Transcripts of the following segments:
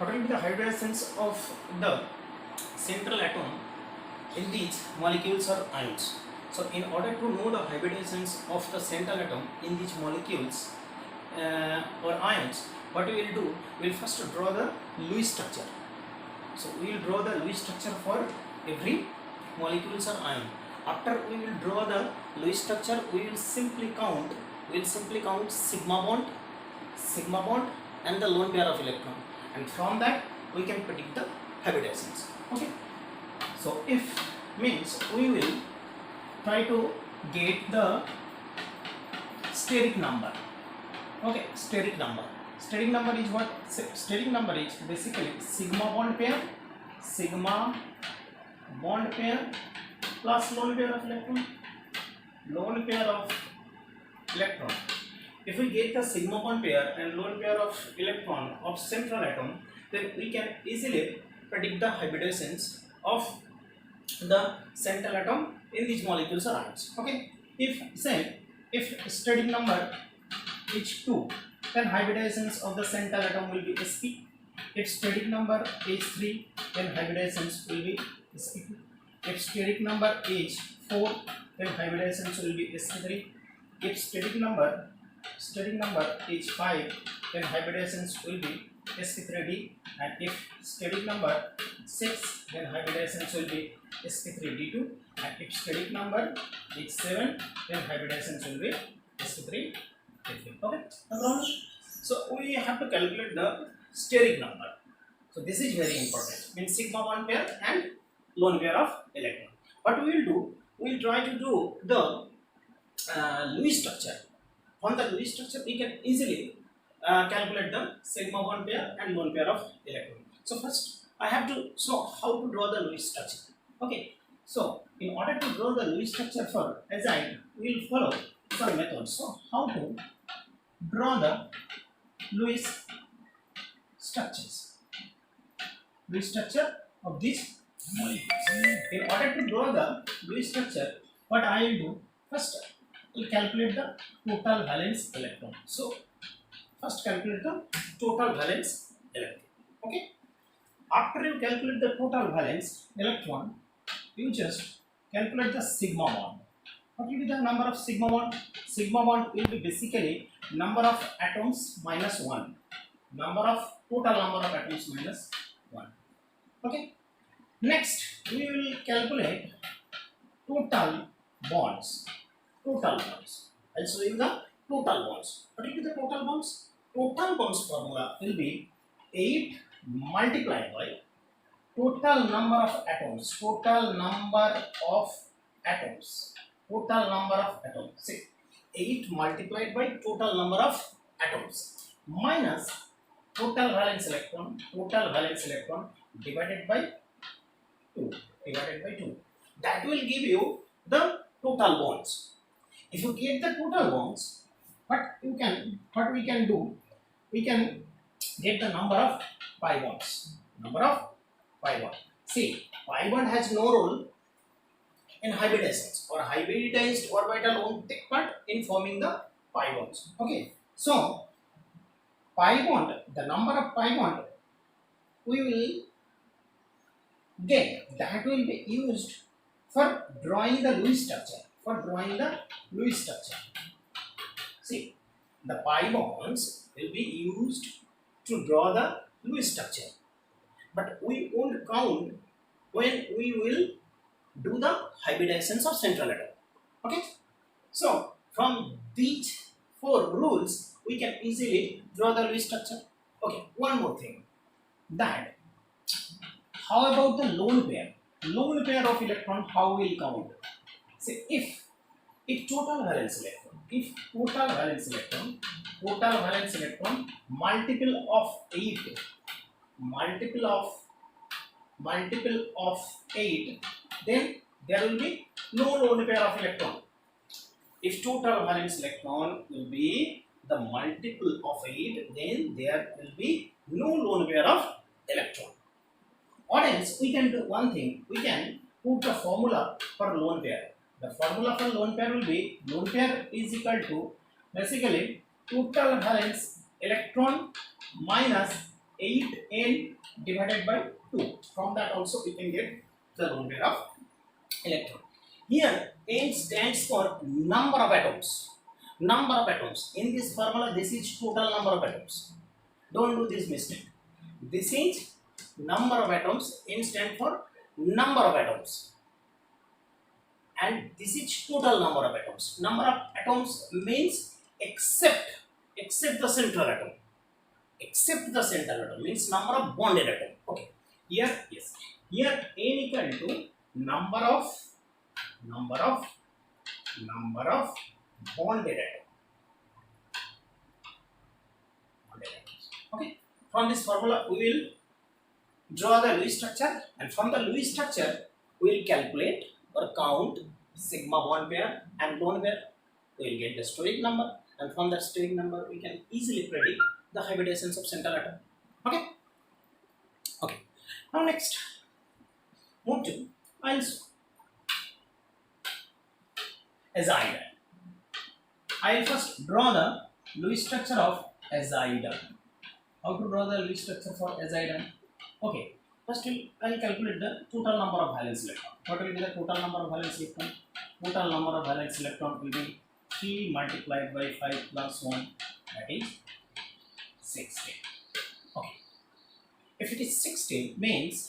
what will be the hybridization of the central atom in these molecules or ions? So in order to know the hybridizations of the central atom in these molecules or ions, what we will do, we will first draw the Lewis structure. So we will draw the Lewis structure for every molecules or ion. After we will draw the Lewis structure, we will simply count sigma bond and the lone pair of electron, and from that we can predict the hybridizations. Okay, so if means we will try to get the steric number. Okay, steric number is what? Steric number is basically sigma bond pair plus lone pair of electron. If we get the sigma bond pair and lone pair of electron of central atom, then we can easily predict the hybridizations of the central atom in these molecules or ions. Okay, if steric number is 2, then hybridizations of the central atom will be sp. If steric number is 3, then hybridizations will be sp2. If steric number is 4, then hybridizations will be sp3. If steric number is 5, then hybridizations will be sp3d, and if steric number 6, then hybridizations will be sp3d2, and if steric number is 7, then hybridizations will be sp3d3. Okay, no problem. So we have to calculate the steric number. So this is very important. Means sigma bond pair and lone pair of electron. What we will do, we will try to do the Lewis structure. From the Lewis structure, we can easily calculate the sigma bond pair and lone pair of electron. So first, I have to show how to draw the Lewis structure. Okay. So in order to draw the Lewis structure for azide, we will follow some methods. So how to draw the Lewis structures of these molecules. In order to draw the Lewis structure, what I will do, first we will calculate the total valence electron. So first calculate the total valence electron. Okay. After you calculate the total valence electron, you just calculate the sigma bond. What will be the number of sigma bond? Sigma bond will be basically number of atoms minus 1. Total number of atoms minus 1. Okay. Next, we will calculate total bonds. I'll show you the total bonds. What will be the total bonds? Total bonds formula will be 8 multiplied by total number of atoms. See, 8 multiplied by total number of atoms minus total valence electron divided by 2. That will give you the total bonds. If you get the total bonds, what we can do, we can get the number of pi bonds. See, pi bond has no role in hybridizations, or hybridized orbital won't take part in forming the pi bonds. Okay, so pi bond, the number of pi bond we will get, that will be used for drawing the Lewis structure. See, the pi bonds will be used to draw the Lewis structure, but we won't count when we will do the hybridizations of central atom. Okay, so from these 4 rules, we can easily draw the Lewis structure. Okay, one more thing, that how about the lone pair? Lone pair of electron, how will count? Say, if total valence electron multiple of 8, then there will be no lone pair of electron. If total valence electron will be the multiple of 8, then there will be no lone pair of electron. Or else we can do one thing, we can put the formula for lone pair. The formula for lone pair will be, lone pair is equal to basically total valence electron minus 8n divided by 2. From that also we can get the lone pair of electron. Here n stands for number of atoms. Number of atoms. In this formula, this is total number of atoms. Don't do this mistake. This is number of atoms. N stand for number of atoms. And this is total number of atoms. Number of atoms means except the central atom. Except the central atom means number of bonded atom. Okay. Here, yes. Here n equal to number of bonded atom. Okay. From this formula, we will draw the Lewis structure, and from the Lewis structure, we will calculate or count sigma bond pair and lone pair. We will get the steric number, and from that steric number, we can easily predict the hybridations of central atom. Okay. Okay. Now next, move to azide. I will first draw the Lewis structure of azide. How to draw the Lewis structure for azide? Okay. First, I will calculate the total number of valence electron. What will be the total number of valence electron? Total number of valence electron will be 3 multiplied by 5 plus 1, that is 16. Okay. If it is 16, means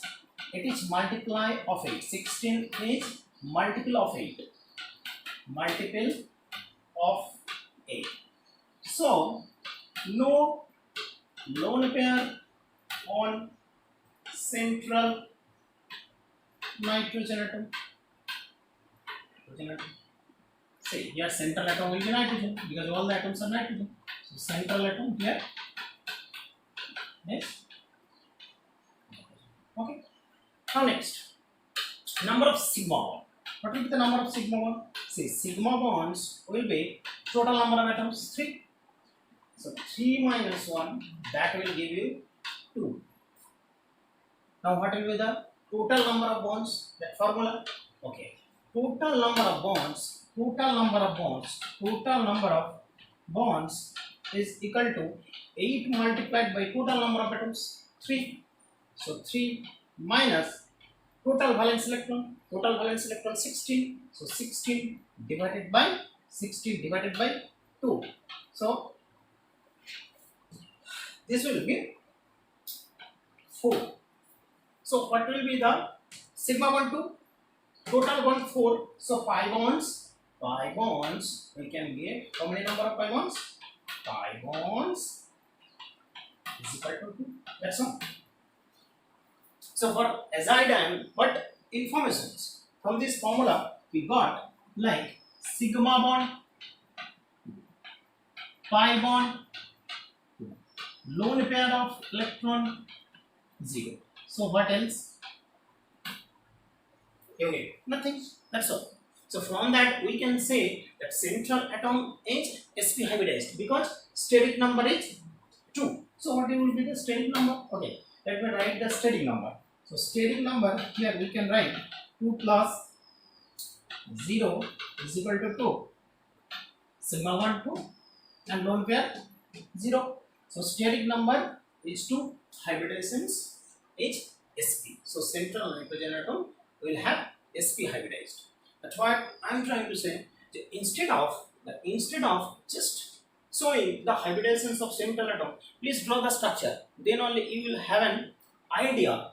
it is multiply of 8. 16 is multiple of 8. Multiple of 8. So, no lone pair on central nitrogen atom. See, here central atom will be nitrogen because all the atoms are nitrogen. So central atom here. Next. Okay. Now next, number of sigma bond. What will be the number of sigma bond? See, sigma bonds will be total number of atoms 3. So 3 minus 1, that will give you 2. Now what will be the total number of bonds? That formula. Okay. Total number of bonds is equal to 8 multiplied by total number of atoms 3. So 3 minus total valence electron 16. So 16 divided by 2. So this will be 4. So what will be the sigma bond 2? Total bond 4. So pi bonds we can get how many number of pi bonds? Pi bonds is equal to 2. That's all. So for azide, what informations from this formula we got, like sigma bond, pi bond, lone pair of electron 0. So what else? Okay, nothing. That's all. So from that we can say that central atom is sp hybridized because steric number is 2. So what will be the steric number? Okay, let me write the steric number. So steric number here we can write 2 plus 0 is equal to 2. Sigma 1 2 and lone pair 0. So steric number is 2. Hybridations is sp. So central nitrogen atom will have sp hybridized. That's what I am trying to say. Instead of just showing the hybridations of central atom, please draw the structure. Then only you will have an idea.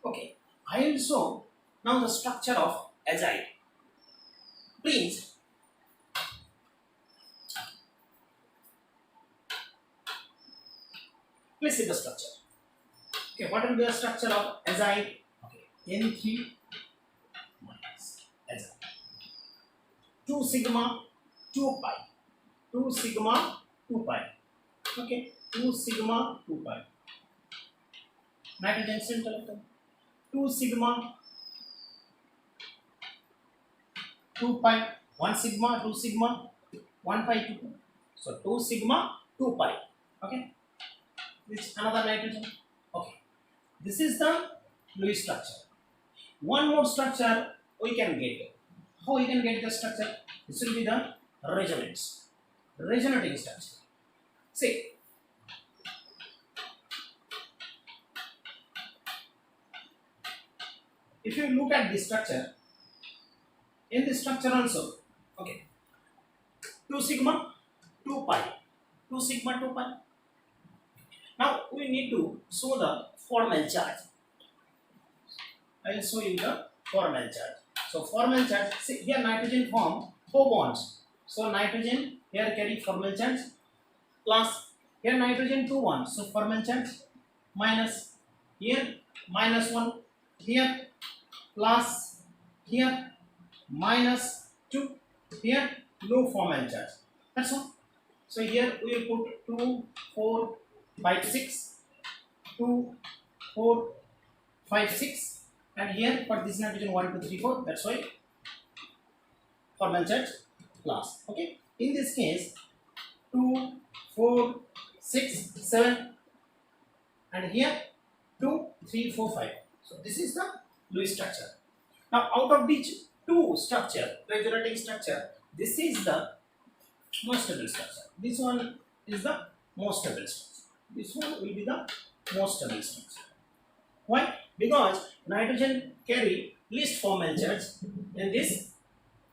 Okay, I will show now the structure of azide. Please see the structure. Okay, what will be the structure of azide? Okay, N3 minus azide. 2 sigma 2 pi. 2 sigma 2 pi. Okay, 2 sigma 2 pi. Nitrogen central atom. 2 sigma 2 pi. 1 sigma 2 sigma 1 pi 2 pi. So 2 sigma 2 pi. Okay. This is another nitrogen. Okay. This is the Lewis structure. One more structure we can get. How we can get the structure? This will be the resonating structure. See, if you look at this structure, in this structure also, okay, 2 sigma 2 pi, 2 sigma 2 pi. Now we need to show the formal charge. I will show you the formal charge. So formal charge, see here nitrogen form 4 bonds. So nitrogen here carry formal charge plus here nitrogen 2 bonds. So formal charge minus here minus 1 here plus here minus 2 here no formal charge. That's all. So here we will put 2, 4, 5, 6, 2, 4, 5, 6, and here for this nitrogen 1, 2, 3, 4. That's why formal charge plus. Okay. In this case, 2, 4, 6, 7, and here 2, 3, 4, 5. So this is the Lewis structure. Now out of these two structure, resonating structure, this is the most stable structure. This one is the most stable structure. This one will be the most stable structure. Why? Because nitrogen carry least formal charge in this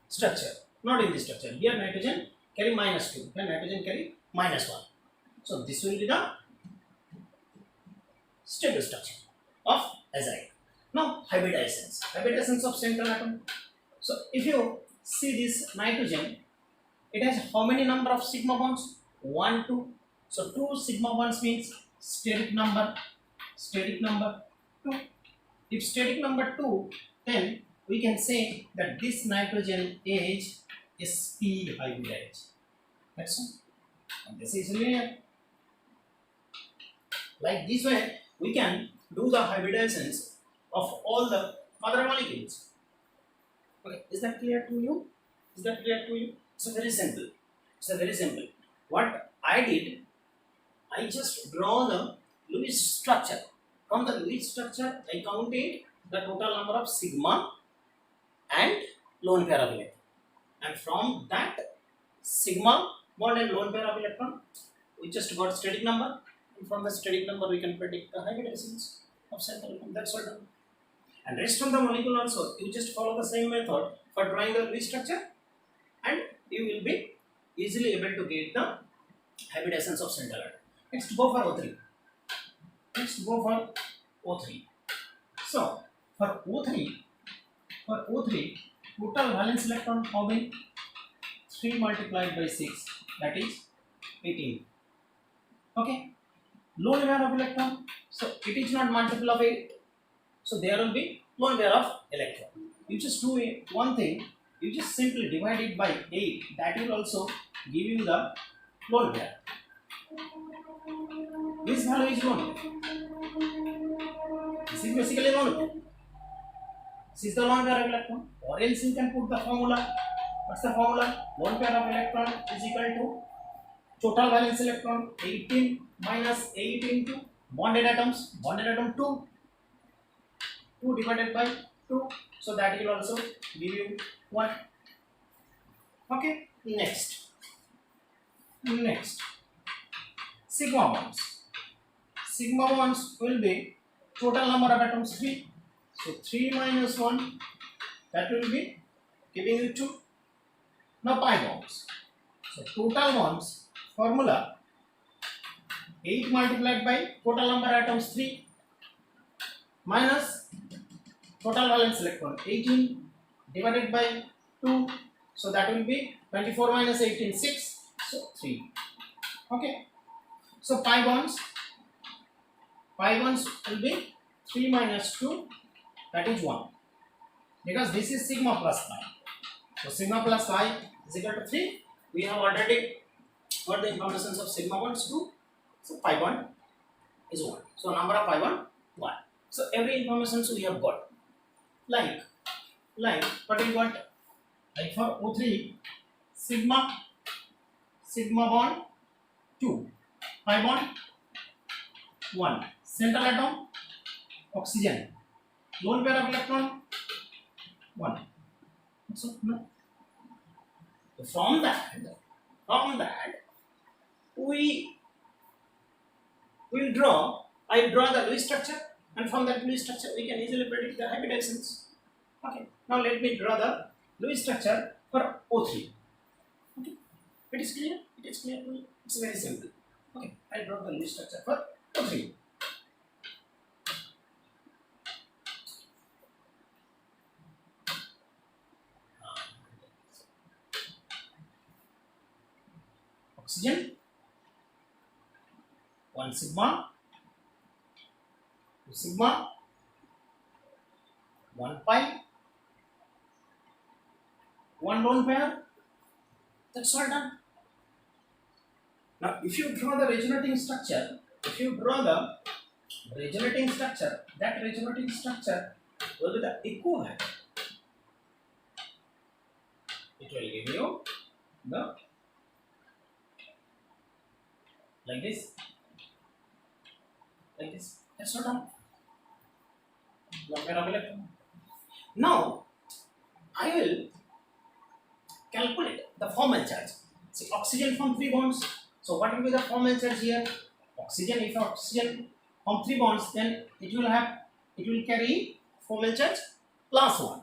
structure, not in this structure. Here nitrogen carry minus 2, then nitrogen carry minus 1. So this will be the stable structure of azide. Now hybridization of central atom. So if you see this nitrogen, it has how many number of sigma bonds? 1, 2. So 2 sigma bonds means steric number 2. If steric number 2, then we can say that this nitrogen is sp hybridized. That's all. And this is linear. Like this way, we can do the hybridizations of all the other molecules. Okay, is that clear to you? Is that clear to you? It's very simple. It's very simple. What I did, I just draw the Lewis structure. From the Lewis structure, I counted the total number of sigma and lone pair of electron. And from that sigma bond and lone pair of electron, we just got static number. And from the static number, we can predict the hybridizations of central atom. That's all done. And rest of the molecule also, you just follow the same method for drawing the Lewis structure, and you will be easily able to get the hybridizations of central atom. Next, go for O3. So for O3, total valence electron how many? 3 multiplied by 6, that is 18. Okay. Lone pair of electron, so it is not multiple of 8. So there will be lone pair of electron. You just do one thing, you just simply divide it by 8. That will also give you the lone pair. This value is lone pair. This is basically lone pair. This is the lone pair of electron. Or else you can put the formula. What's the formula? Lone pair of electron is equal to total valence electron 18 minus 8 into bonded atoms. Bonded atom 2. 2 divided by 2. So that will also give you 1. Okay. Next. Sigma bonds. Sigma bonds will be total number of atoms 3. So 3 minus 1, that will be giving you 2. Now pi bonds. So total bonds formula 8 multiplied by total number of atoms 3 minus total valence electron 18 divided by 2. So that will be 24 minus 18, 6. So 3. Okay. So pi bonds will be 3 minus 2, that is 1. Because this is sigma plus pi. So sigma plus pi is equal to 3. We have already got the information of sigma bonds 2. So pi bond is 1. So number of pi bond 1. So every information we have got. Like what we got? Like for O3, sigma bond 2, pi bond 1, central atom oxygen, lone pair of electron 1. So no. From that we will draw. I draw the Lewis structure and from that Lewis structure we can easily predict the hybridizations. Okay, now let me draw the Lewis structure for O3. Okay, it is clear? It is clear to you? It's very simple. Okay, I draw the Lewis structure for O3. Oxygen, 1 sigma, 2 sigma, 1 pi, 1 lone pair. That's all done. Now, if you draw the regenerating structure, that regenerating structure will be the equivalent. It will give you the like this. That's all done. One pair of electron. Now, I will calculate the formal charge. See, oxygen form 3 bonds. So what will be the formal charge here? Oxygen, if oxygen form 3 bonds, then it will carry formal charge +1.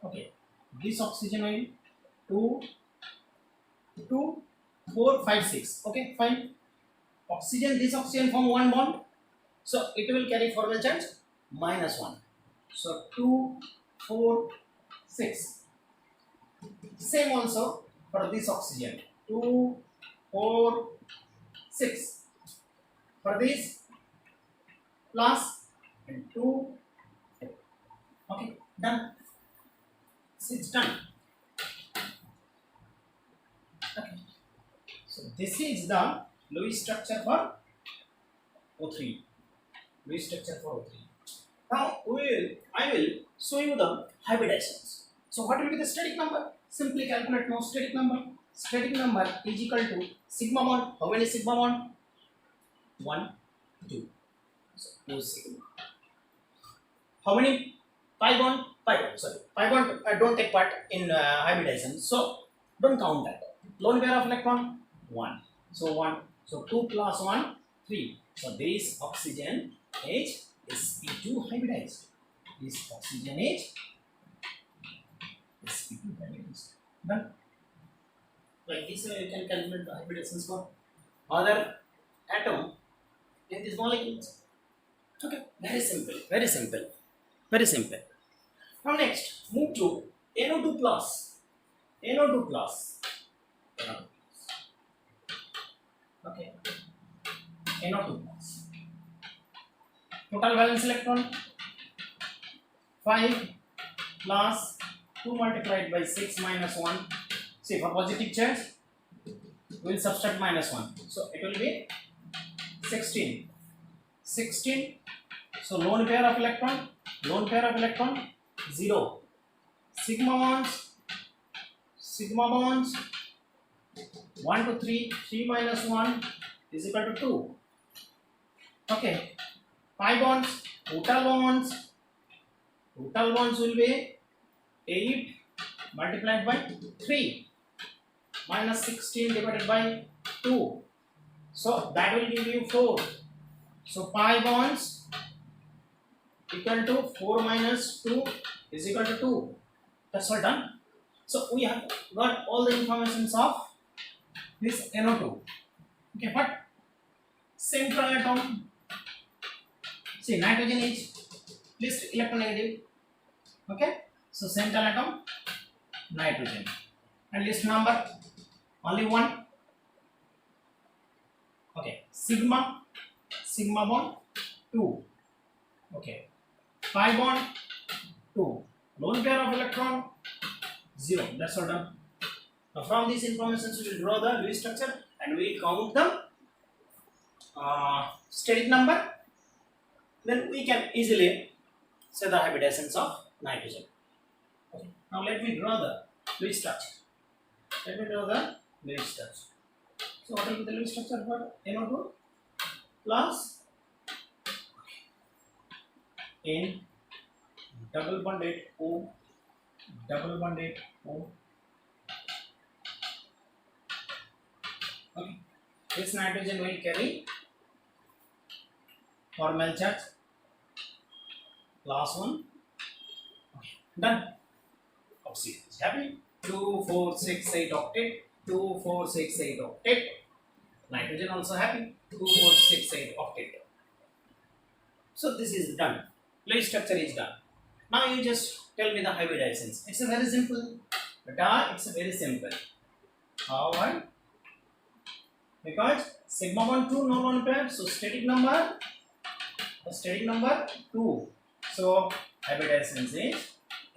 Okay. This oxygen will 2, 4, 5, 6. Okay, fine. This oxygen form 1 bond. So it will carry formal charge -1. So 2, 4, 6. Same also for this oxygen. 2, 4, 6. For this plus and 2. Okay, done. It's done. Okay. So this is the Lewis structure for O3. Lewis structure for O3. Now I will show you the hybridizations. So what will be the static number? Simply calculate now static number. Static number is equal to sigma bond. How many sigma bond? 1, 2. So 2 sigma. How many pi bond? Sorry. Pi bond don't take part in hybridization. So don't count that. Lone pair of electron 1. So 1. So 2 plus 1, 3. So this oxygen H is sp2 hybridized. This oxygen H is sp2 hybridized. Done. Like this way you can calculate the hybridizations for other atom in these molecules. Okay, very simple, very simple, very simple. Now next, move to NO2 plus. NO2 plus. Okay, NO2 plus. Total valence electron 5 plus 2 multiplied by 6 minus 1. See, for positive charge, we will subtract -1. So it will be 16. 16. So lone pair of electron 0. Sigma bonds 1 to 3. 3 minus 1 is equal to 2. Okay. Pi bonds, total bonds will be 8 multiplied by 3 minus 16 divided by 2. So that will give you 4. So pi bonds equal to 4 minus 2 is equal to 2. That's all done. So we have got all the informations of this NO2. Okay, but central atom. See, nitrogen is least electronegative. Okay, so central atom nitrogen, and list number only 1. Okay, sigma bond 2. Okay, pi bond 2. Lone pair of electron 0. That's all done. Now from these informations we will draw the Lewis structure and we will count the static number. Then we can easily say the hybridizations of nitrogen. Okay. Now let me draw the Lewis structure. So what will be the Lewis structure for NO2 plus N double bonded O. Okay. This nitrogen will carry formal charge Last one. Okay. Done. Oxygen is happy. 2468 octet. 2468 octet. Nitrogen also happy. 2468 octet. So this is done. Lewis structure is done. Now you just tell me the hybridization. It's a very simple. It's a very simple. How? Why? Because sigma 1 2 no lone pair. So static number. The static number 2. So hybridization is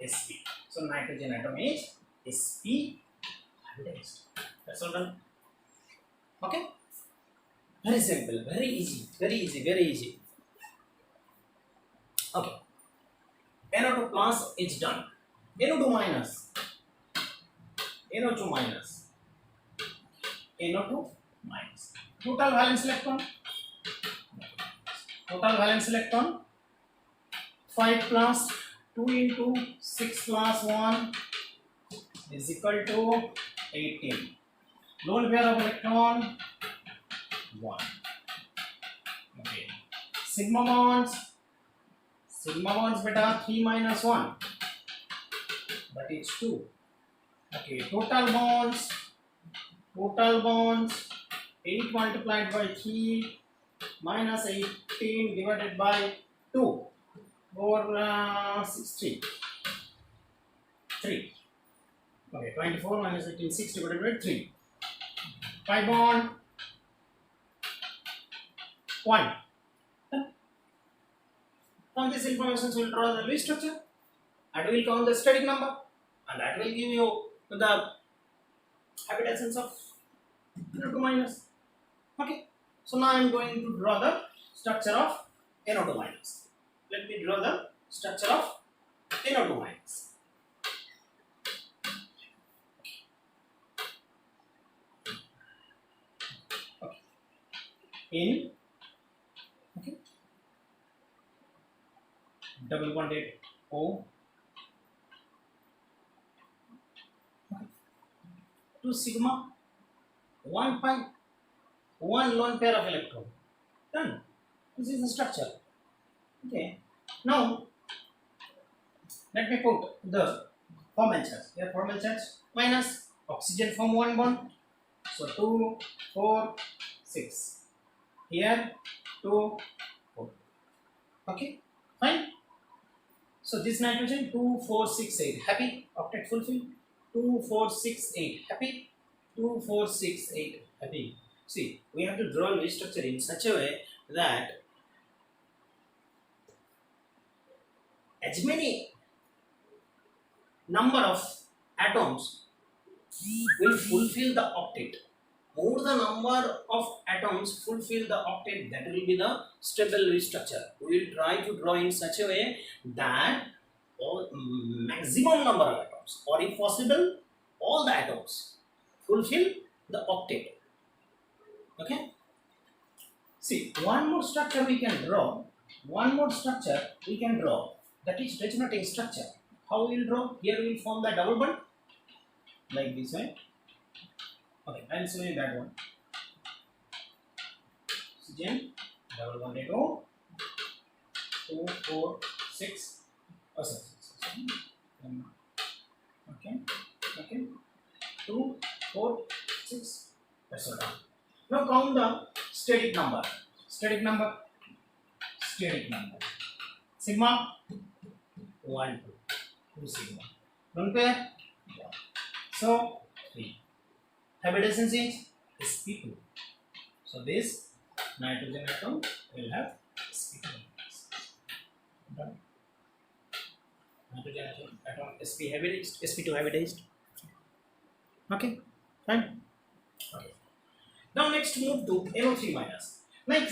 sp. So nitrogen atom is sp hybridized. That's all done. Okay. Very simple. Very easy. Very easy. Very easy. Okay. NO2 plus is done. NO2 minus. NO2 minus. NO2 minus. Total valence electron. Total valence electron. 5 plus 2 into 6 plus 1 is equal to 18. Lone pair of electron 1. Okay. Sigma bonds. Sigma bonds beta 3 minus 1. That is 2. Okay. Total bonds. Total bonds 8 multiplied by 3 minus 18 divided by 2 over 60. 3. Okay, 24 minus 18, 6 divided by 3. Pi bond 1. From this information, we will draw the Lewis structure and we will count the static number, and that will give you the habitations of NO2 minus. Okay, so now I am going to draw the structure of NO2 minus. Let me draw the structure of NO2 minus. Okay. In double bonded O, 2 sigma, 1 pi, 1 lone pair of electron. Done. This is the structure. Okay. Now let me put the formal charge. Here formal charge minus oxygen form 1 bond. So 2, 4, 6. Here 2, 4. Okay. Fine. So this nitrogen 2, 4, 6, 8. Happy? Octet fulfilled. 2, 4, 6, 8. Happy? 2, 4, 6, 8. Happy? See, we have to draw Lewis structure in such a way that as many number of atoms will fulfill the octet. More the number of atoms fulfill the octet, that will be the stable Lewis structure. We will try to draw in such a way that all maximum number of atoms, or if possible, all the atoms fulfill the octet. Okay. See, one more structure we can draw. One more structure we can draw. That is resonating structure. How we will draw? Here we will form the double bond like this way. Okay, I will show you that one. Oxygen, double bonded O, 2, 4, 6. Oh, sorry. Okay, okay. 2, 4, 6. That's all done. Now count the static number. Static number. Static number. Sigma 1, 2 sigma. Lone pair 1. So 3. Hybridization is sp2. So this nitrogen atom will have sp2. Done. Nitrogen atom sp hybridized, sp2 hybridized. Okay, fine. Okay. Now next move to NO3 minus. Like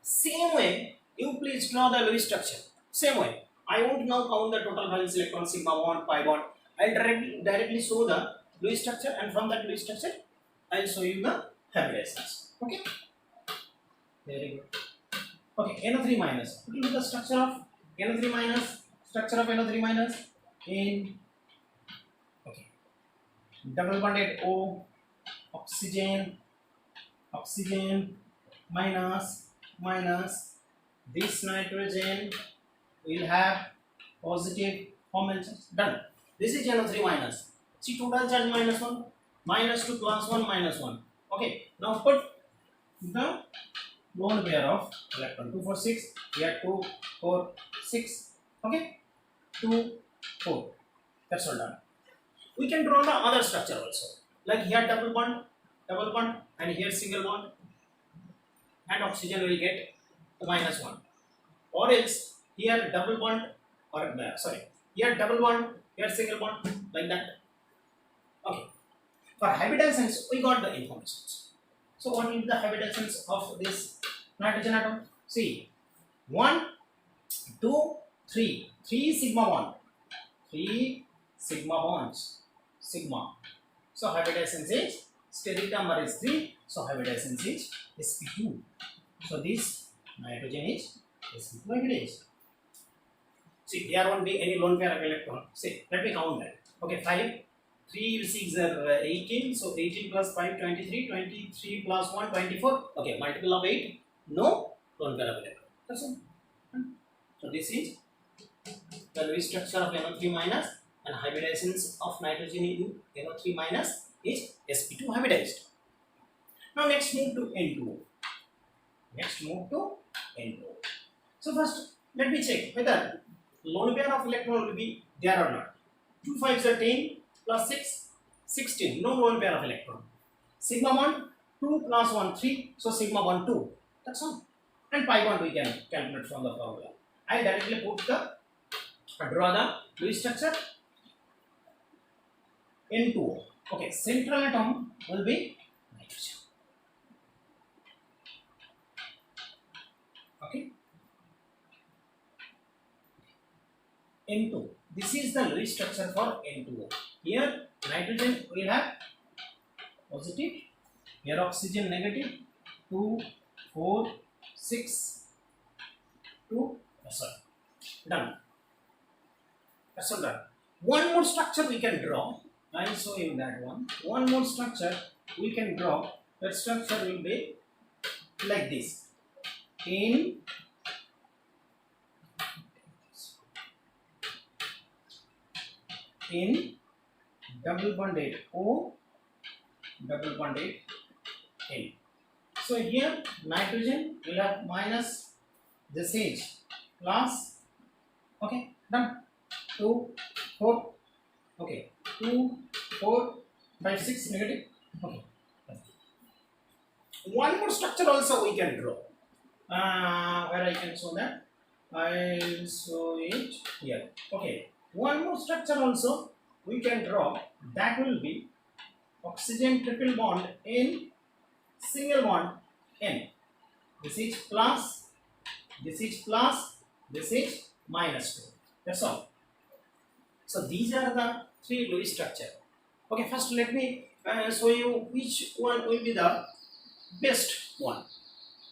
same way, you please draw the Lewis structure. Same way. I won't now count the total valence electron, sigma bond, pi bond. I'll directly show the Lewis structure, and from that Lewis structure, I'll show you the hybridizations. Okay? Very good. Okay, NO3 minus. Look at the structure of NO3 minus. Structure of NO3 minus in double bonded O, oxygen, oxygen minus this nitrogen we will have positive how many charge? Done. This is NO3 minus. See total charge minus 1, minus 2 plus 1 minus 1. Okay. Now put the lone pair of electron. 2 4 6. Here 2 4 6. Okay. 2 4. That's all done. We can draw the other structure also. Like here double bond, and here single bond, and oxygen will get minus 1. Or else here double bond, or here double bond, here single bond, like that. Okay. For hybridization, we got the informations. So what will be the hybridization of this nitrogen atom? See, 1, 2, 3. 3 sigma bond. 3 sigma bonds. Sigma. So hybridization is steric number is 3. So hybridization is sp2. So this nitrogen is sp2 hybridized. See, there won't be any lone pair of electron. See, let me count that. Okay, 5. 3 6 are 18. So 18 plus 5 23. 23 plus 1 24. Okay, multiple of 8. No lone pair of electron. That's all. So this is the Lewis structure of NO3 minus, and hybridizations of nitrogen in NO3 minus is sp2 hybridized. Now next move to N2. So first let me check whether lone pair of electron will be there or not. 2 5s are 10 plus 6 16. No lone pair of electron. Sigma bond 2 plus 1 3. So sigma bond 2. That's all. And pi bond we can calculate from the formula. I directly draw the Lewis structure. N2O. Okay, central atom will be nitrogen. Okay. N2. This is the Lewis structure for N2O. Here nitrogen will have positive. Here oxygen negative. 2, 4, 6, 2. Sorry. Done. That's all done. One more structure we can draw. I will show you that one. One more structure we can draw. That structure will be like this. In double bonded O, double bonded N. So here nitrogen will have minus this is plus. Okay, done. 2, 4. Okay, 2, 4, 5, 6 negative. Okay. One more structure also we can draw. Where I can show that? I'll show it here. Okay. One more structure also we can draw. That will be oxygen triple bond in single bond N. This is plus. This is plus. This is minus 2. That's all. So these are the 3 Lewis structure. Okay, first let me show you which one will be the best one.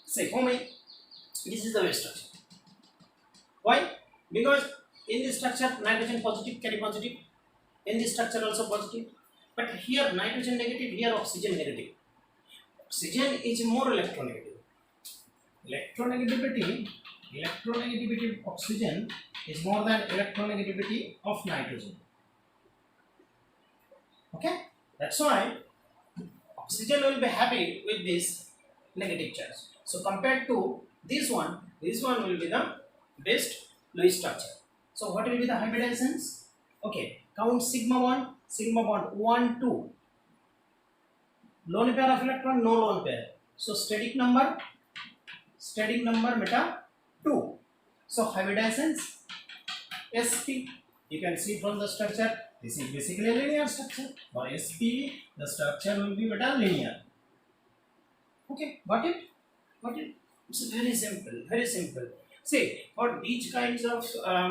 Say for me, this is the best structure. Why? Because in this structure nitrogen positive carry positive, in this structure also positive, but here nitrogen negative, here oxygen negative. Oxygen is more electronegative. Electronegativity of oxygen is more than electronegativity of nitrogen. Okay, that's why oxygen will be happy with this negative charge. So compared to this one will be the best Lewis structure. So what will be the hybridizations? Okay, count sigma bond 1 2. Lone pair of electron, no lone pair. So static number meta 2. So hybridizations sp. You can see from the structure. This is basically a linear structure. For sp, the structure will be beta linear. Okay, got it? It's very simple. See, for these kinds of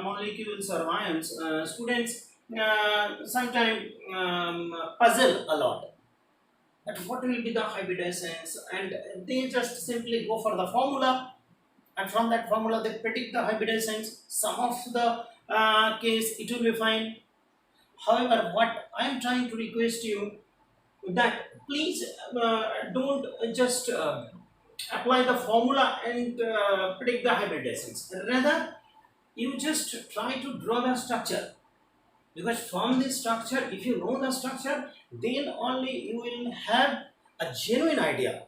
molecules or ions, students sometimes puzzle a lot. That what will be the hybridizations, and they just simply go for the formula, and from that formula they predict the hybridizations. Some of the case it will be fine. However, what I am trying to request you that please don't just apply the formula and predict the hybridizations. Rather, you just try to draw the structure, because from this structure, if you know the structure, then only you will have a genuine idea.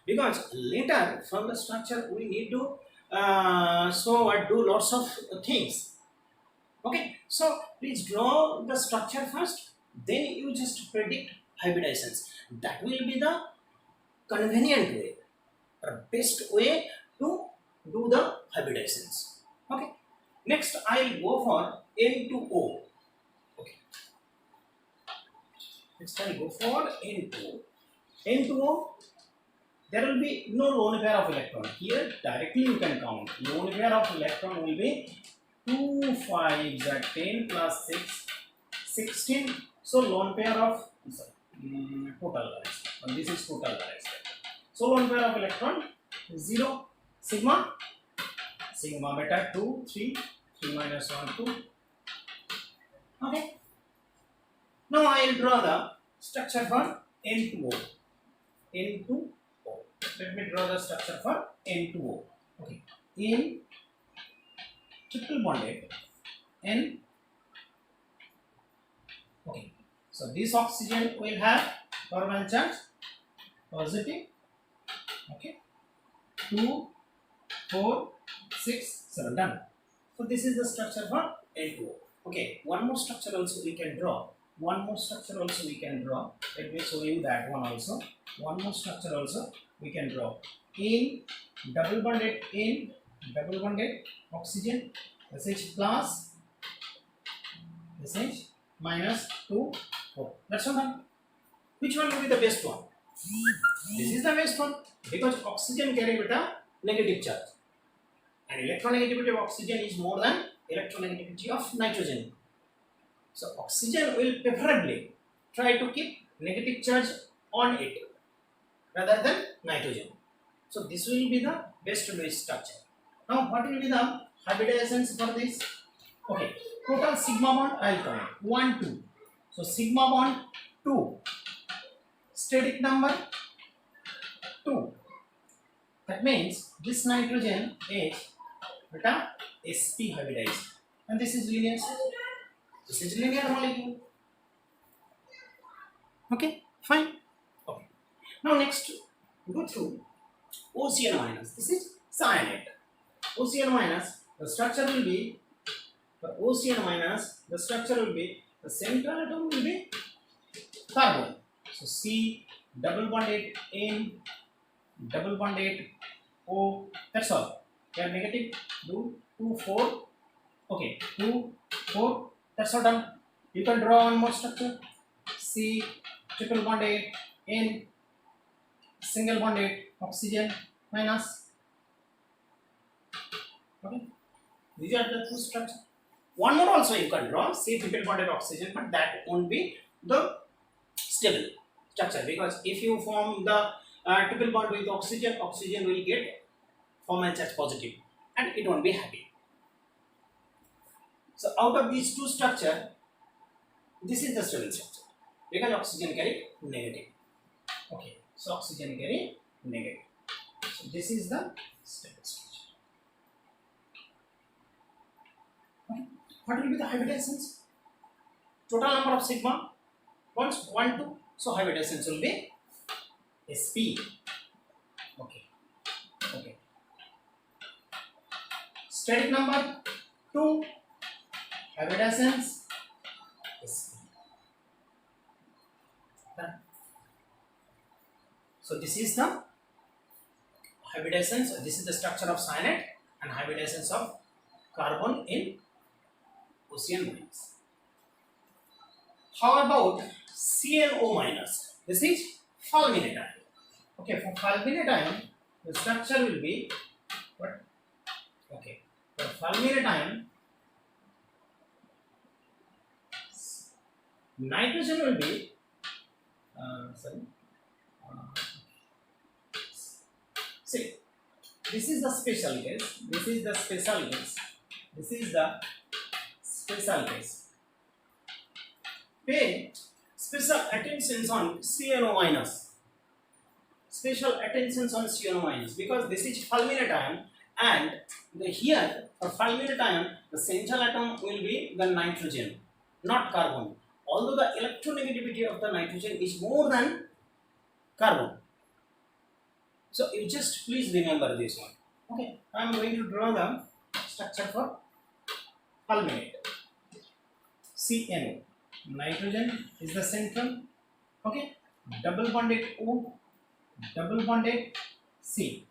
Because later from the structure we need to do lots of things. Okay, so please draw the structure first, then you just predict hybridizations. That will be the convenient way or best way to do the hybridizations. Okay, next I'll go for N to O. Okay, next I'll go for N to O. N to O, there will be no lone pair of electron. Here directly you can count. Lone pair of electron will be 2 5s are 10 plus 6 16. So lone pair of total values. And this is total values. So lone pair of electron 0 sigma beta 2 3 3 minus 1 2. Okay. Now I will draw the structure for N2O. N2O. Let me draw the structure for N2O. Okay. N triple bonded N. Okay. So this oxygen will have carbon charge positive. Okay. 2 4 6 7 done. So this is the structure for N2O. Okay, one more structure also we can draw. Let me show you that one also. One more structure also we can draw. In double bonded oxygen, SH plus, SH minus 2 4. That's all done. Which one will be the best one? This is the best one, because oxygen carry with a negative charge, and electronegativity of oxygen is more than electronegativity of nitrogen. So oxygen will preferably try to keep negative charge on it rather than nitrogen. So this will be the best Lewis structure. Now what will be the hybridizations for this? Okay, total sigma bond I will count 1 2. So sigma bond 2, static number 2. That means this nitrogen is beta sp hybridized, and this is linear. This is linear molecule. Okay, fine. Okay. Now next, go through OCl minus. This is cyanide. OCl minus. The structure will be the central atom will be carbon. So C double bonded N double bonded O. That's all. They are negative. 2 4. Okay, 2 4. That's all done. You can draw one more structure. C triple bonded N single bonded oxygen minus. Okay, these are the two structures. One more also you can draw. C triple bonded oxygen, but that won't be the stable structure, because if you form the triple bond with oxygen will get formal charge positive and it won't be happy. So out of these two structure, this is the stable structure, because oxygen carry negative. Okay, so oxygen carry negative. So this is the stable structure. Okay. What will be the hybridizations? Total number of sigma bonds 1 2. So hybridizations will be sp. Okay. Okay. Static number 2. Hybridizations sp. Done. So this is the hybridizations. This is the structure of cyanide and hybridizations of carbon in OCl minus. How about CnO minus? This is fulminate ion. Okay, for fulminate ion, the structure will be what? Okay, for fulminate ion, nitrogen will be see, this is the special case. Pay special attention on CnO minus. Because this is fulminate ion and here for 5-minute ion the central atom will be the nitrogen, not carbon. Although the electronegativity of the nitrogen is more than carbon. So you just please remember this one. Okay, I am going to draw the structure for fulminate. CNO, nitrogen is the central. Okay, double bonded O, double bonded C.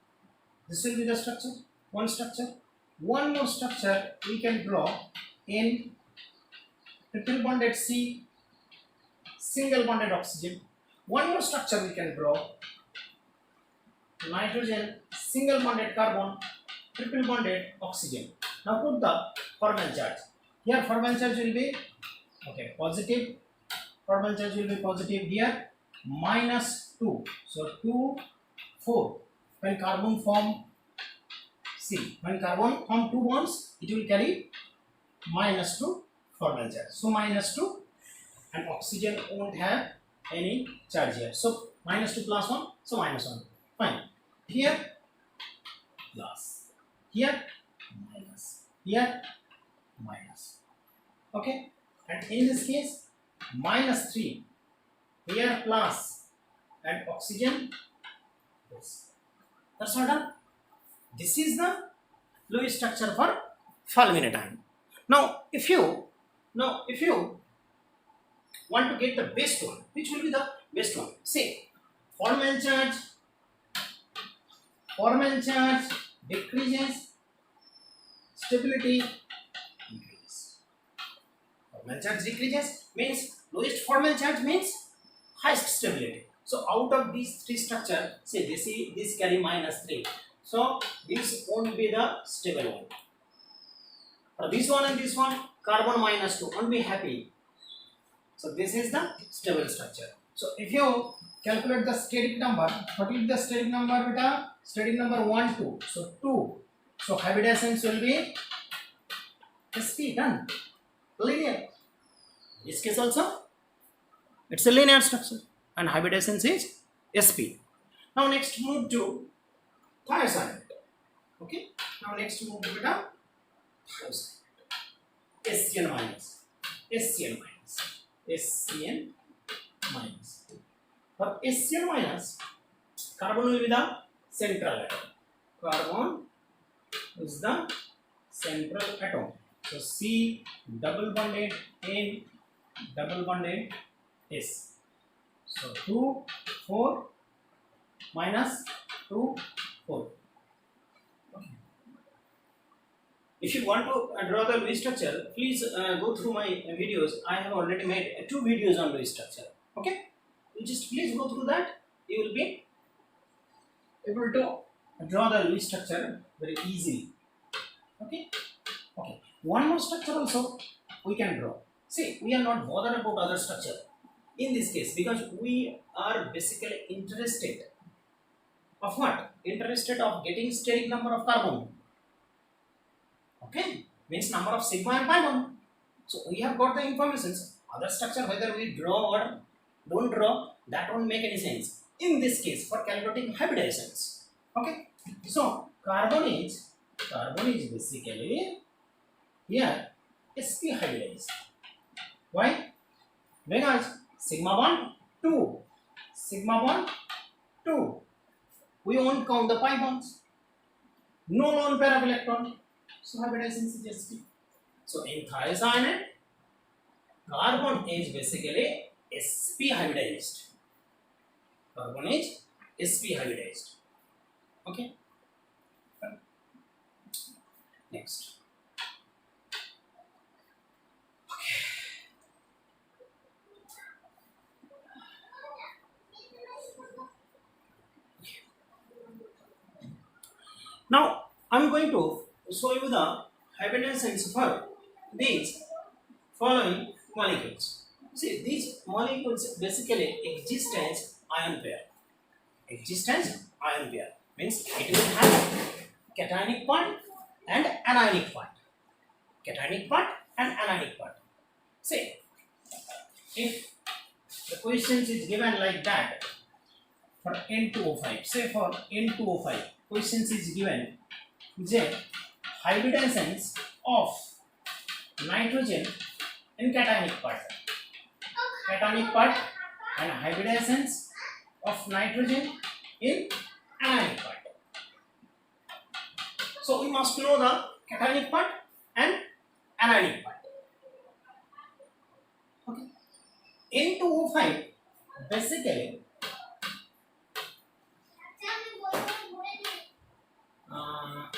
This will be the structure. One structure. One more structure we can draw in triple bonded C, single bonded oxygen. One more structure we can draw nitrogen, single bonded carbon, triple bonded oxygen. Now put the formal charge. Here formal charge will be positive. Formal charge will be positive here, -2. So 2, 4. When carbon form when carbon form 2 bonds, it will carry -2 formal charge. So -2, and oxygen won't have any charge here. So -2 plus 1, so -1. Fine. Here plus, here minus, here minus. Okay, and in this case -3, here plus, and oxygen plus. That's all done. This is the Lewis structure for fulminate ion. Now if you want to get the best one, which will be the best one? Say formal charge decreases, stability increases. Formal charge decreases means lowest formal charge means highest stability. So out of these three structures, say this carry -3. So this won't be the stable one. For this one and this one, carbon -2 won't be happy. So this is the stable structure. So if you calculate the steric number, what is the steric number beta? Steric number 1, 2. So 2. So hybridization will be sp, done. Linear. In this case also, it's a linear structure and hybridization is sp. Now next move to thiocyanate. Okay. Now next move to beta thiocyanate. SCN minus. SCN minus. SCN minus. For SCN minus, carbon will be the central atom. Carbon is the central atom. So C double bonded N double bonded S. So 2, 4 minus 2, 4. Okay. If you want to draw the Lewis structure, please go through my videos. I have already made 2 videos on Lewis structure. Okay. You just please go through that. You will be able to draw the Lewis structure very easily. Okay. Okay. One more structure also we can draw. See, we are not bothered about other structure in this case because we are basically interested of what? Interested of getting steric number of carbon. Okay, means number of sigma and pi bond. So we have got the information. Other structure, whether we draw or don't draw, that won't make any sense. In this case, for calculating hybridizations. Okay, so carbon is basically here sp hybridized. Why? Because sigma bond 2, sigma bond 2. We won't count the pi bonds. No lone pair of electron. So hybridization is sp. So in thiocyanate, carbon is basically sp hybridized. Carbon is sp hybridized. Okay. Next. Now I am going to show you the hybridizations for these following molecules. See, these molecules basically exist as ion pair. Exist as ion pair means it will have cationic part and anionic part. Cationic part and anionic part. See, if the question is given like that for N2O5, say for N2O5, questions is given J. Hybridizance of nitrogen in cationic part. Cationic part and hybridizance of nitrogen in anionic part. So we must know the cationic part and anionic part. Okay. N2O5 basically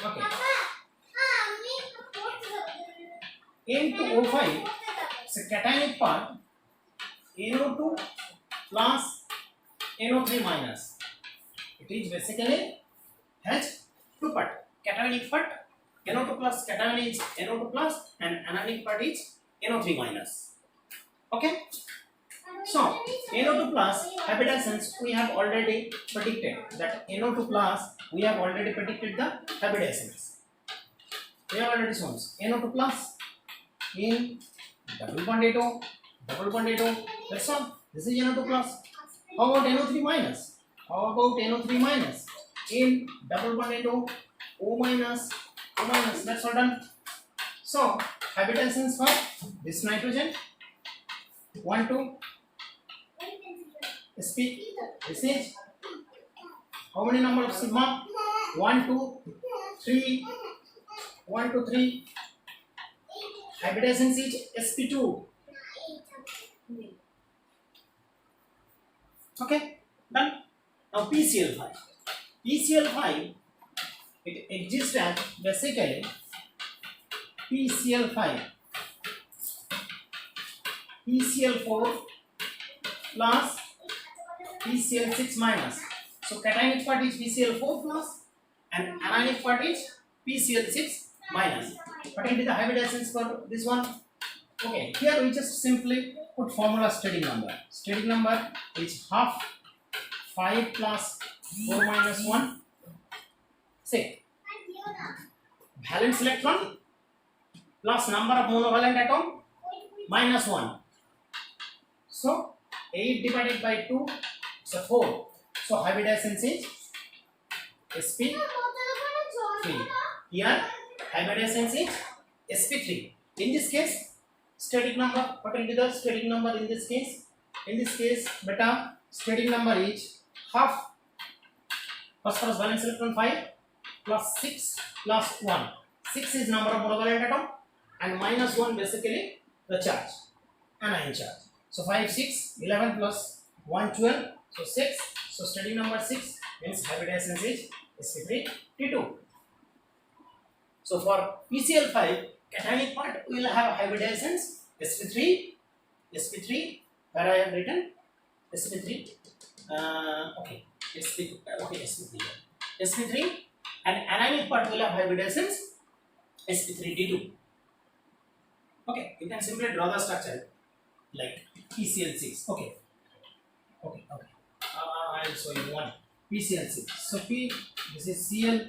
okay. N2O5 is a cationic part, NO2 plus NO3 minus. It is basically has two part. Cationic part NO2 plus, cation is NO2 plus, and anionic part is NO3 minus. Okay. So NO2 plus hybridizance we have already predicted that NO2 plus we have already predicted the hybridizance. We have already shown NO2 plus in double bond A2, double bond A2. That's all. This is NO2 plus. How about NO3 minus? How about NO3 minus in double bond A2, O minus, O minus. That's all done. So hybridizance for this nitrogen 1 2 sp. This is how many number of sigma? 1 2 3 1 2 3. Hybridizance is sp2. Okay, done. Now PCl5. PCl5 it exists as basically PCl5 PCl4 plus PCl6 minus. So cationic part is PCl4 plus and anionic part is PCl6 minus. What is the hybridizance for this one? Okay, here we just simply put formula Stirling number. Stirling number is half 5 plus 4 minus 1. Say valence electron plus number of monovalent atom minus 1. So 8 divided by 2 is 4. So hybridizance is sp3. Here hybridizance is sp3. In this case, Stirling number, what will be the Stirling number in this case? In this case, beta Stirling number is half phosphorus valence electron 5 plus 6 plus 1. 6 is number of monovalent atom and minus 1 basically the charge, anion charge. So 5 6 11 plus 1 12. So 6. So Stirling number 6 means hybridizance is sp3 T2. So for PCl5 cationic part we will have hybridizance sp3 where I have written sp3 okay sp3 and anionic part will have hybridizance sp3d2. Okay, you can simply draw the structure like PCl6. Okay. I'll show you one PCl6. So P, this is Cl,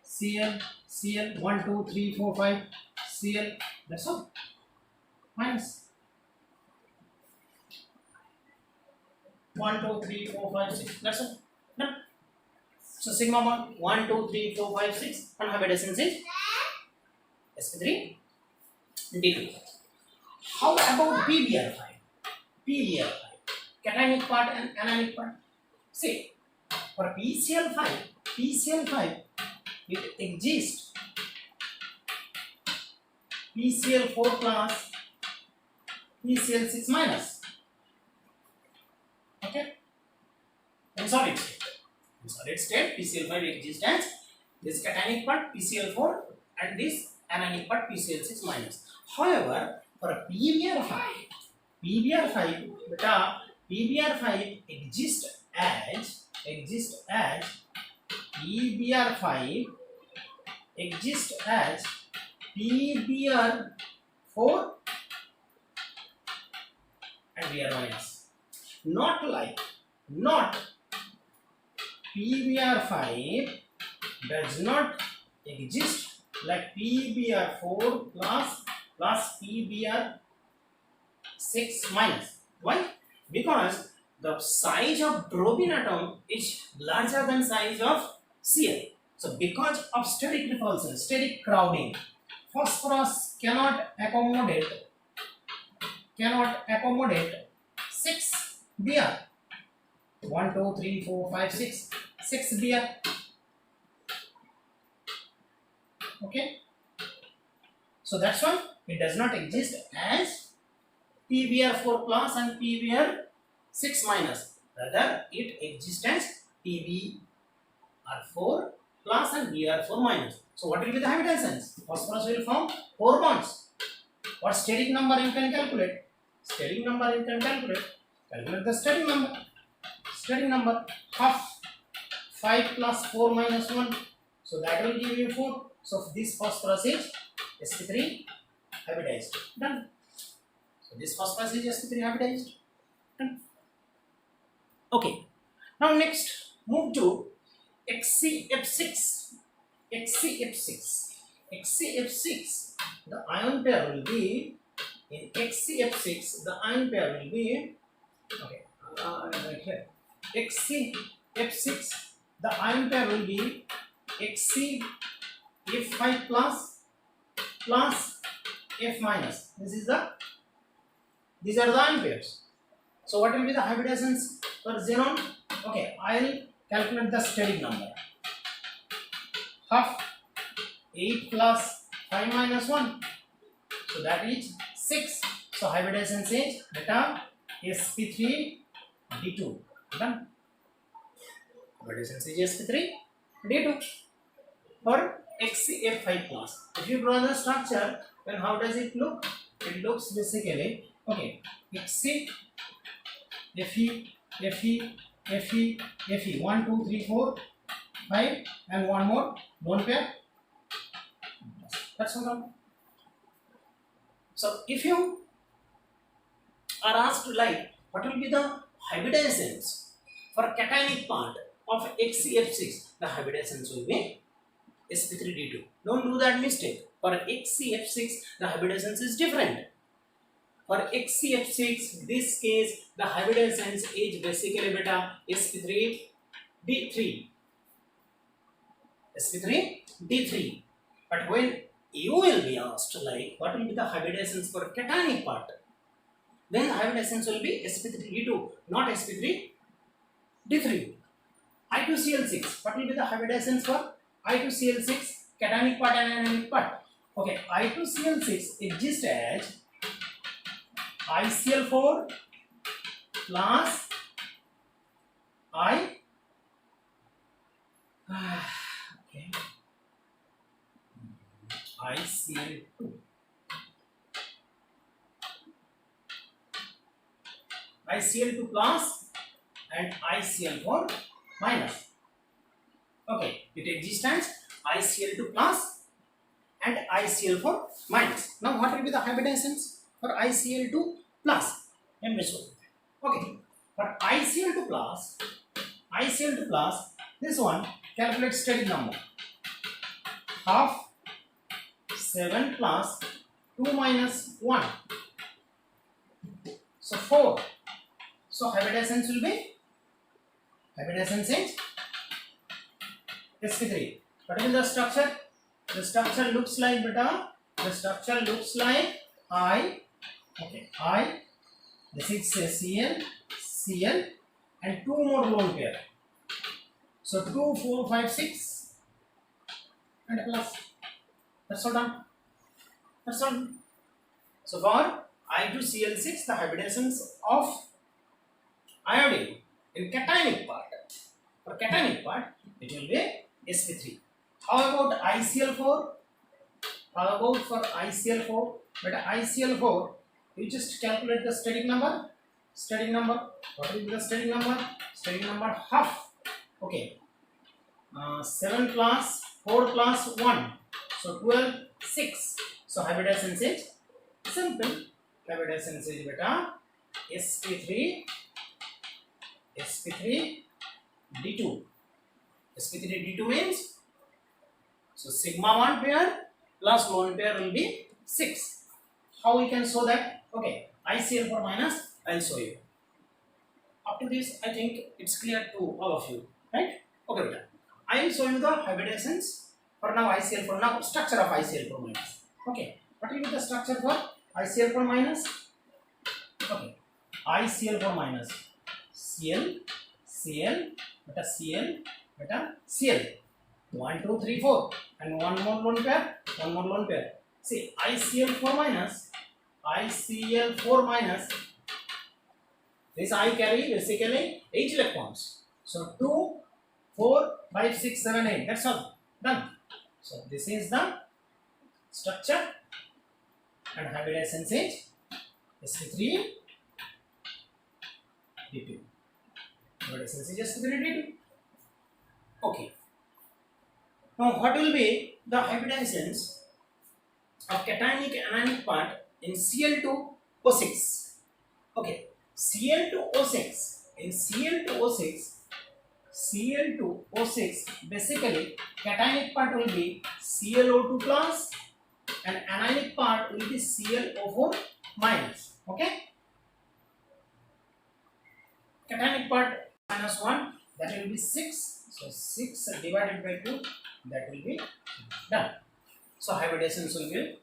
Cl 1 2 3 4 5 Cl. That's all. Minus 1 2 3 4 5 6. That's all. Done. So sigma bond 1 2 3 4 5 6 and hybridizance is sp3 d2. How about PBr5? PBr5 cationic part and anionic part. See, for PCl5 it exists PCl4 plus PCl6 minus. Okay, in solid state PCl5 exists as this cationic part PCl4 and this anionic part PCl6 minus. However, for a PBr5 beta PBr5 exists as PBr5 exists as PBr4 and Br minus. Not PBr5 does not exist like PBr4 plus PBr6 minus. Why? Because the size of bromine atom is larger than size of Cl. So because of steric repulsion, steric crowding, phosphorus cannot accommodate 6 Br. 1, 2, 3, 4, 5, 6. 6 Br. Okay. So that's why it does not exist as PBr4 plus and PBr6 minus. Rather, it exists as PBr4 plus and Br4 minus. So what will be the hybridizance? Phosphorus will form 4 bonds. What steric number you can calculate? Steric number you can calculate. Calculate the steric number. Steric number half 5 plus 4 minus 1. So that will give you 4. So this phosphorus is sp3 hybridized. Done. So this phosphorus is sp3 hybridized. Done. Okay. Now next move to XCF6. XCF6. XCF6. The ion pair will be in XCF6. The ion pair will be okay. Right here. XCF6. The ion pair will be XCF5 plus F minus. These are the ion pairs. So what will be the hybridizance for xenon? Okay, I'll calculate the steric number. Half 8 plus 5 minus 1. So that is 6. So hybridizance is beta sp3d2. Done. Hybridizance is sp3d2 for XCF5 plus. If you draw the structure, then how does it look? It looks basically okay. XC, Fe, 1, 2, 3, 4, 5, and one more lone pair. That's all. So if you are asked like what will be the hybridizance for cationic part of XCF6, the hybridizance will be sp3d2. Don't do that mistake. For XCF6, the hybridizance is different. For XCF6, this case, the hybridizance is basically beta sp3d3. sp3d3. But when you will be asked like what will be the hybridizance for cationic part, then the hybridizance will be sp3d2, not sp3d3. I2Cl6. What will be the hybridizance for I2Cl6 cationic part and anionic part? Okay, I2Cl6 exists as ICl4 plus ICl2. ICl2 plus and ICl4 minus. Okay, it exists as ICl2 plus and ICl4 minus. Now what will be the hybridizance for ICl2 plus? Let me show you. Okay, for ICl2 plus, this one calculate steric number. Half 7 plus 2 minus 1. So 4. So hybridizance will be hybridizance is sp3. What is the structure? The structure looks like beta. The structure looks like I. Okay, I. This is Cl, Cl, and 2 more lone pair. So 2, 4, 5, 6, and plus. That's all done. That's all. So for I2Cl6, the hybridizance of iodine in cationic part. For cationic part, it will be sp3. How about ICl4? How about for ICl4? But ICl4, you just calculate the steric number. Steric number. What will be the steric number? Steric number half. Okay. 7 plus 4 plus 1. So 12, 6. So hybridizance is simple. Hybridizance is beta sp3 d2. sp3d2 means, so sigma 1 pair plus lone pair will be 6. How we can show that? Okay, ICl4 minus, I'll show you. Up to this, I think it's clear to all of you, right? Okay, beta. I will show you the hybridization for now ICl for now structure of ICl4 minus. Okay, what will be the structure for ICl4 minus? Okay, ICl4 minus Cl, Cl, beta Cl, beta Cl. 1, 2, 3, 4, and one more lone pair, one more lone pair. See, ICl4 minus, ICl4 minus. This I carry basically 8 electrons. So 2, 4, 5, 6, 7, 8. That's all. Done. So this is the structure and hybridization is sp3 d2. Hybridization is sp3 d2. Okay. Now what will be the hybridizations of cationic anionic part in Cl2O6? Okay. Cl2O6 in Cl2O6 basically cationic part will be ClO2 plus and anionic part will be ClO4 minus. Okay, cationic part minus 1, that will be 6, so 6 divided by 2, that will be done. So hybridization will be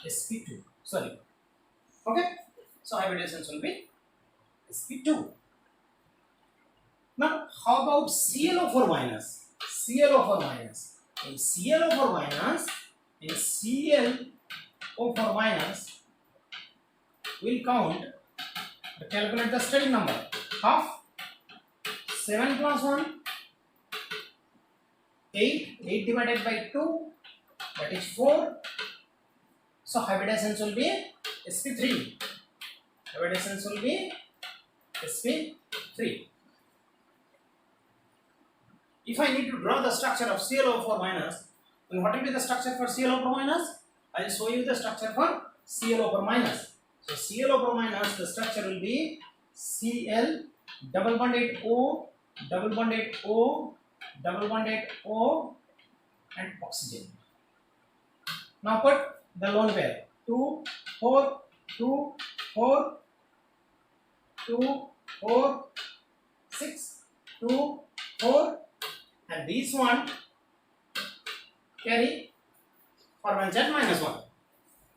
sp2, sorry. Okay, so hybridization will be sp2. Now, how about ClO4 minus? ClO4 minus. In ClO4 minus, we'll count, calculate the steric number. Half, 7 plus 1, 8, 8 divided by 2, that is 4. So hybridization will be sp3. Hybridization will be sp3. If I need to draw the structure of ClO4 minus, then what will be the structure for ClO4 minus? I will show you the structure for ClO4 minus. So ClO4 minus, the structure will be Cl double bonded O, double bonded O, double bonded O, and oxygen. Now put the lone pair 2, 4, 2, 4, 2, 4, 6, 2, 4. And this one carry for 1 Z minus 1.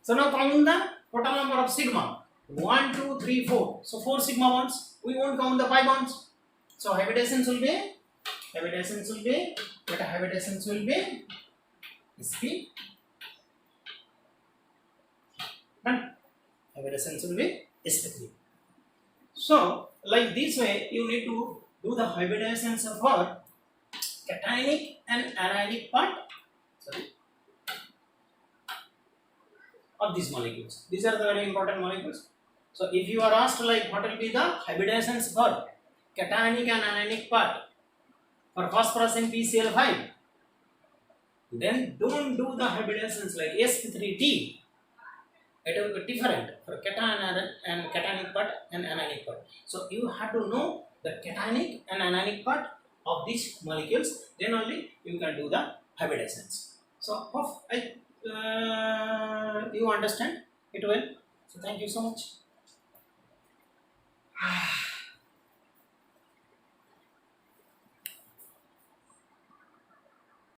So now counting the total number of sigma 1, 2, 3, 4. So 4 sigma bonds. We won't count the pi bonds. So hybridization will be sp. Done. Hybridization will be sp3. So like this way you need to do the hybridizations for cationic and anionic part of these molecules. These are the very important molecules. So if you are asked like what will be the hybridizations for cationic and anionic part for phosphorus in PCl5, then don't do the hybridizations like sp3T. It will be different for cation and cationic part and anionic part. So you have to know the cationic and anionic part of these molecules, then only you can do the hybridizations. So hope you understand it well. So thank you so much.